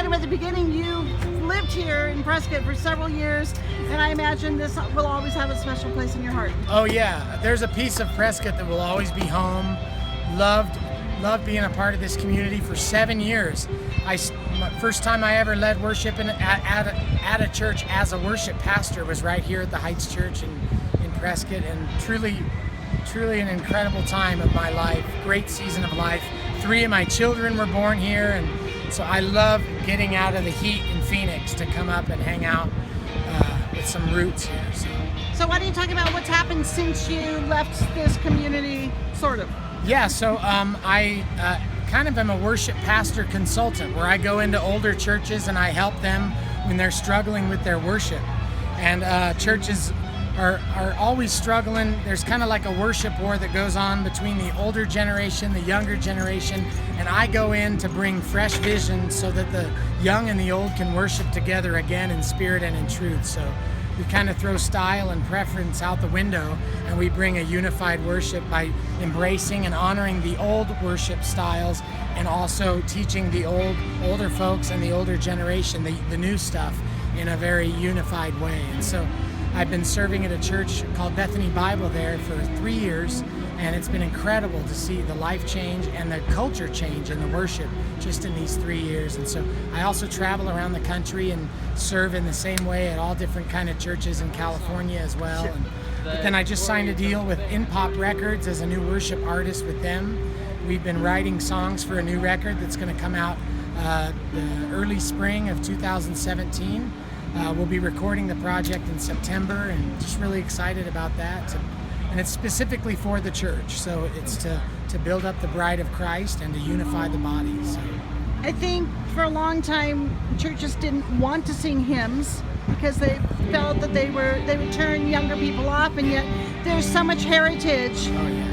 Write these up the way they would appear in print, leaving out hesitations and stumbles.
kind of at the beginning, you lived here in Prescott for several years, and I imagine this will always have a special place in your heart. Oh yeah, there's a piece of Prescott that will always be home. Loved being a part of this community for 7 years. First time I ever led worship at a church as a worship pastor was right here at the Heights Church in Prescott, and truly an incredible time of my life, great season of life. 3 of my children were born here, and so I love getting out of the heat in Phoenix to come up and hang out with some roots here. So why don't you talk about what's happened since you left this community, sort of? Yeah, so I kind of am a worship pastor consultant where I go into older churches and I help them when they're struggling with their worship. And churches are always struggling. There's kind of like a worship war that goes on between the older generation, the younger generation, and I go in to bring fresh vision so that the young and the old can worship together again in spirit and in truth. So we kind of throw style and preference out the window, and we bring a unified worship by embracing and honoring the old worship styles and also teaching the older folks and the older generation the new stuff in a very unified way. And so I've been serving at a church called Bethany Bible there for 3 years, and it's been incredible to see the life change and the culture change in the worship just in these 3 years. And so I also travel around the country and serve in the same way at all different kind of churches in California as well. But then I just signed a deal with In Pop Records as a new worship artist with them. We've been writing songs for a new record that's going to come out the early spring of 2017. We'll be recording the project in September, and just really excited about that. And it's specifically for the church, so it's to build up the bride of Christ and to unify the body. So I think for a long time churches didn't want to sing hymns because they felt that they would turn younger people off, and yet there's so much heritage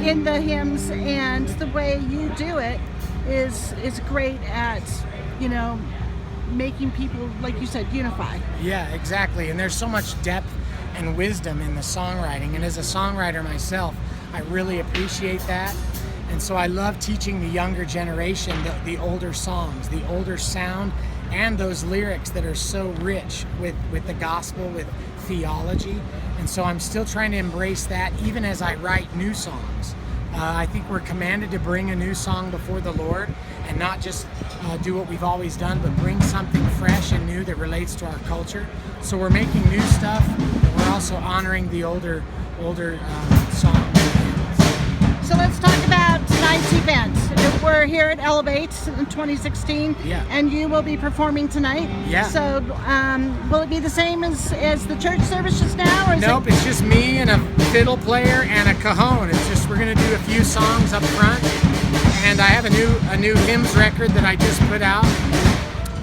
in the hymns, and the way you do it is great at, making people, like you said, unify. Yeah, exactly. And there's so much depth and wisdom in the songwriting. And as a songwriter myself, I really appreciate that. And so I love teaching the younger generation the older songs, the older sound, and those lyrics that are so rich with the gospel, with theology. And so I'm still trying to embrace that even as I write new songs. I think we're commanded to bring a new song before the Lord and not just do what we've always done, but bring something fresh and new that relates to our culture. So we're making new stuff, but we're also honoring the older songs. So let's talk about tonight's event. We're here at Elevate in 2016, and you will be performing tonight. Yeah. So will it be the same as the church service just now? Or Nope, it's just me and a fiddle player and a cajon. It's just we're going to do a few songs up front, and I have a new hymns record that I just put out,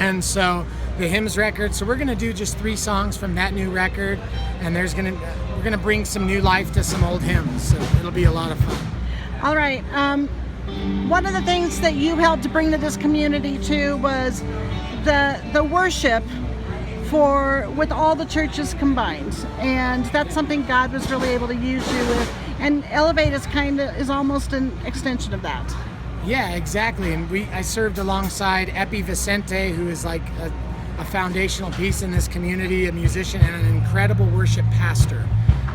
and so the hymns record. So we're going to do just 3 songs from that new record, and we're going to bring some new life to some old hymns. So it'll be a lot of fun. All right. One of the things that you helped to bring to this community too was the worship with all the churches combined, and that's something God was really able to use you with. And Elevate is almost an extension of that. Yeah, exactly. And I served alongside Epi Vicente, who is like a foundational piece in this community, a musician and an incredible worship pastor.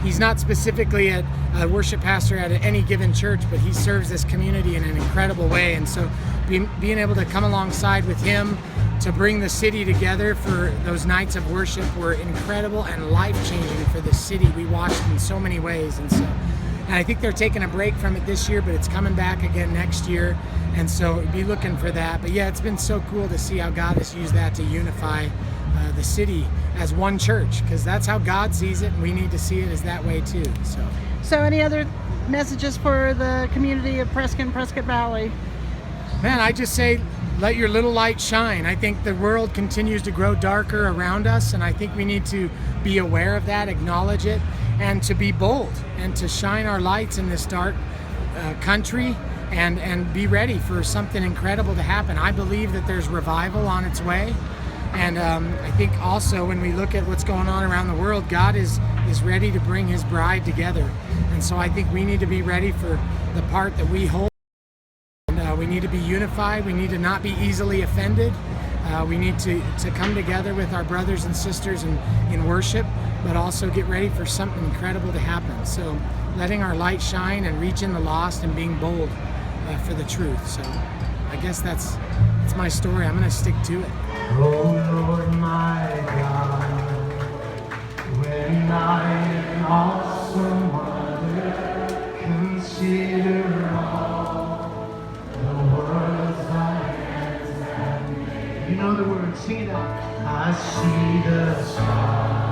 He's not specifically a worship pastor at any given church, but he serves this community in an incredible way. And so being able to come alongside with him to bring the city together for those nights of worship were incredible and life-changing for the city. We watched in so many ways. And I think they're taking a break from it this year, but it's coming back again next year. And so be looking for that. But yeah, it's been so cool to see how God has used that to unify the city as one church, because that's how God sees it, and we need to see it as that way too. So any other messages for the community of Prescott and Prescott Valley? Man, I just say, let your little light shine. I think the world continues to grow darker around us, and I think we need to be aware of that, acknowledge it, and to be bold and to shine our lights in this dark country and be ready for something incredible to happen. I believe that there's revival on its way. And I think also when we look at what's going on around the world, God is ready to bring his bride together. And so I think we need to be ready for the part that we hold. And we need to be unified. We need to not be easily offended. We need to come together with our brothers and sisters in worship, but also get ready for something incredible to happen. So letting our light shine and reaching the lost and being bold for the truth. So I guess that's my story. I'm going to stick to it. Oh Lord my God, when I in awesome wonder consider all the words thy hands have made. You know the words, sing it out. I see the stars.